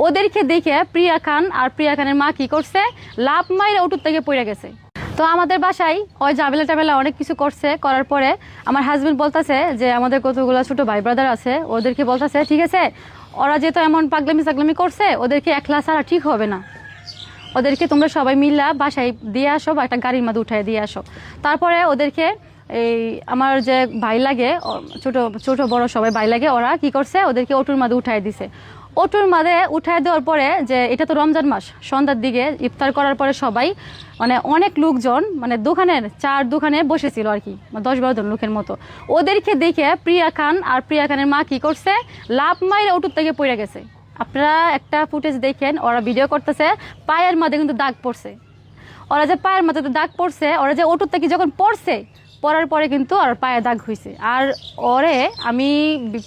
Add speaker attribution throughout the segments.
Speaker 1: ওদেরকে দেখে প্রিয়া খান আর প্রিয়া খানের মা কি করছে, লাভ মাইরে উঠুর থেকে পড়ে গেছে। তো আমাদের বাসায় ওই ঝামেলা টামেলা অনেক কিছু করছে, করার পরে আমার হাজবেন্ড বলতেছে যে আমাদের কতগুলো ছোট ভাই ব্রাদার আছে, ওদেরকে বলতেছে ঠিক আছে ওরা যেহেতু এমন পাগলামি সাগলামি করছে ওদেরকে একলা ছাড়া ঠিক হবে না, ওদেরকে তোমরা সবাই মিল্লা বাসায় দিয়ে আসো বা একটা গাড়ির মধ্যে উঠায় দিয়ে আসো। তারপরে ওদেরকে এই আমার যে ভাই লাগে ছোট ছোট বড় সবাই ভাই লাগে, ওরা কি করছে ওদেরকে অটোর মাঝে উঠায় দিছে। অটোর মাঝে উঠায় দেওয়ার পরে যে এটা তো রমজান মাস, সন্ধ্যার দিকে ইফতার করার পরে সবাই মানে অনেক লোকজন মানে চার দোকানে বসেছিল আর কি, 10-12 জন লোকের মতো। ওদেরকে দেখে প্রিয়া খান আর প্রিয়া খানের মা কি করছে, লাভ মাইরে অটোর থেকে পড়ে গেছে। আপনারা একটা ফুটেজ দেখেন, ওরা ভিডিও করতেছে, পায়ের মাঝে কিন্তু দাগ পড়ছে। ওরা যে পায়ের মাঝে দাগ পড়ছে, ওরা যে অটোর থেকে যখন পড়ছে, পড়ার পরে কিন্তু আর পায়ে দাগ হয়েছে। আর ওরে আমি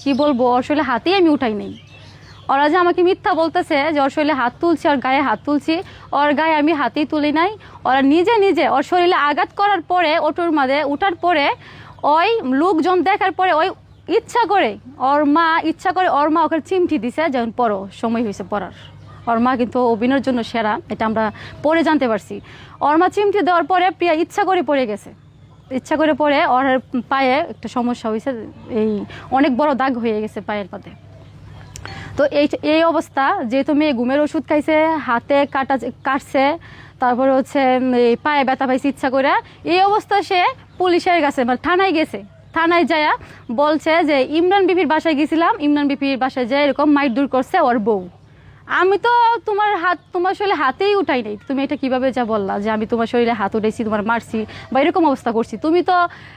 Speaker 1: কি বলবো, ওর শরীরে হাতেই আমি উঠাই নেই। ওরা যে আমাকে মিথ্যা বলতেছে যে ওর শরীরে হাত তুলছি, ওর গায়ে হাত তুলছি, ওর গায়ে আমি হাতেই তুলি নাই। ওরা নিজে নিজে ওর শরীরে আঘাত করার পরে অটোর মাঝে উঠার পরে ওই লোকজন দেখার পরে ওই ইচ্ছা করে ওর মা ওকে চিমটি দিছে, যেমন পড়ো সময় হয়েছে পড়ার। ওর মা কিন্তু অভিনয়ের জন্য সেরা, এটা আমরা পরে জানতে পারছি। ওর মা চিমটি দেওয়ার পরে প্রিয়া ইচ্ছা করে পড়ে গেছে, ইচ্ছা করে পরে ওর পায়ে একটা সমস্যা হয়েছে, এই অনেক বড় দাগ হয়ে গেছে পায়ের পাতে। তো এই অবস্থা, যেহেতু মেয়ে ঘুমের ওষুধ খাইছে, হাতে কাটছে, তারপরে হচ্ছে এই পায়ে ব্যথা পাইছে ইচ্ছা করে, এই অবস্থা সে পুলিশের কাছে মানে থানায় গেছে। থানায় যায়া বলছে যে ইমরান বিপির বাসায় গেছিলাম, ইমরান বিপির বাসায় যায় এরকম মাইর করছে ওর বউ। আমি তো তোমার শরীরে হাতেই উঠাই নাই, তুমি এটা কিভাবে যা বললা যে আমি তোমার শরীরে হাত উঠাইছি, তোমার মারছি বা এরকম অবস্থা করছি? তুমি তো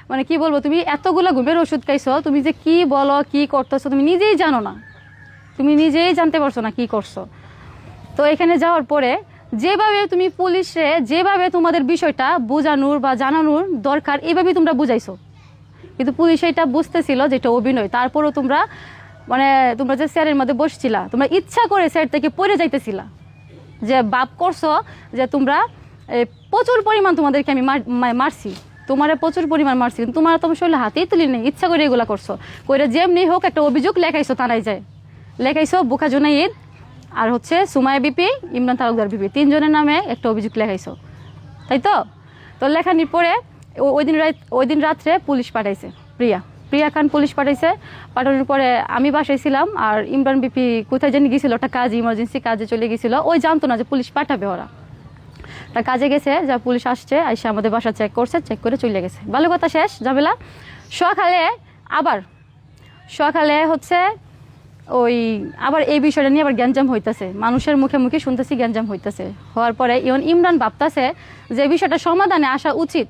Speaker 1: মানে কি বলবো, তুমি এতগুলো ঘুমের ওষুধ খাইছো, তুমি যে কি বলো কি করতেছো তুমি নিজেই জানো না, তুমি নিজেই জানতে পারছো না কি করছো। তো এখানে যাওয়ার পরে যেভাবে তুমি পুলিশে যেভাবে তোমাদের বিষয়টা বোঝানোর বা জানানোর দরকার এইভাবেই তোমরা বুঝাইছো, কিন্তু পুলিশ এটা বুঝতেছিল যে এটা অভিনয়। তারপরও তোমরা যে স্যারের মধ্যে বসছিলা, তোমরা ইচ্ছা করে স্যার থেকে পড়ে যাইতেছিলা, যে বাপ করছো যে তোমরা প্রচুর পরিমাণ তোমাদেরকে আমি মারছি, তোমার প্রচুর পরিমাণ মারছি, কিন্তু তোমার তোমার শরীরে হাতেই তুলি নেই, ইচ্ছা করে এগুলা করছো। কইরা যেমনি হোক একটা অভিযোগ লেখাইছো, থানায় যায় লেখাইছো, বুকা জুনাইদ আর হচ্ছে সুমাইয়া বিপি, ইমরান তালুকদার বিপি, 3 জনের নামে একটা অভিযোগ লেখাইছো, তাই তো? তো লেখানির পরে ওই দিন রাত্রে পুলিশ পাঠাইছে, প্রিয়া খান পুলিশ পাঠাইছে। পাঠানোর পরে আমি বাসায় ছিলাম, আর ইমরান বিপি কোথায় জানি গেছিল, একটা কাজে ইমার্জেন্সি কাজে চলে গেছিল, ওই জানতো না যে পুলিশ পাঠাবে, ওরা একটা কাজে গেছে, যা পুলিশ আসছে এসে আমাদের বাসা চেক করছে, চেক করে চলে গেছে, ভালো কথা, শেষ ঝামেলা। সকালে হচ্ছে ওই আবার এই বিষয়টা নিয়ে আবার গ্যাঞ্জাম হইতেছে, মানুষের মুখে মুখে শুনতেছি গ্যাঞ্জাম হইতেছে। হওয়ার পরে ইমরান ভাবতেছে যে বিষয়টা সমাধানে আসা উচিত।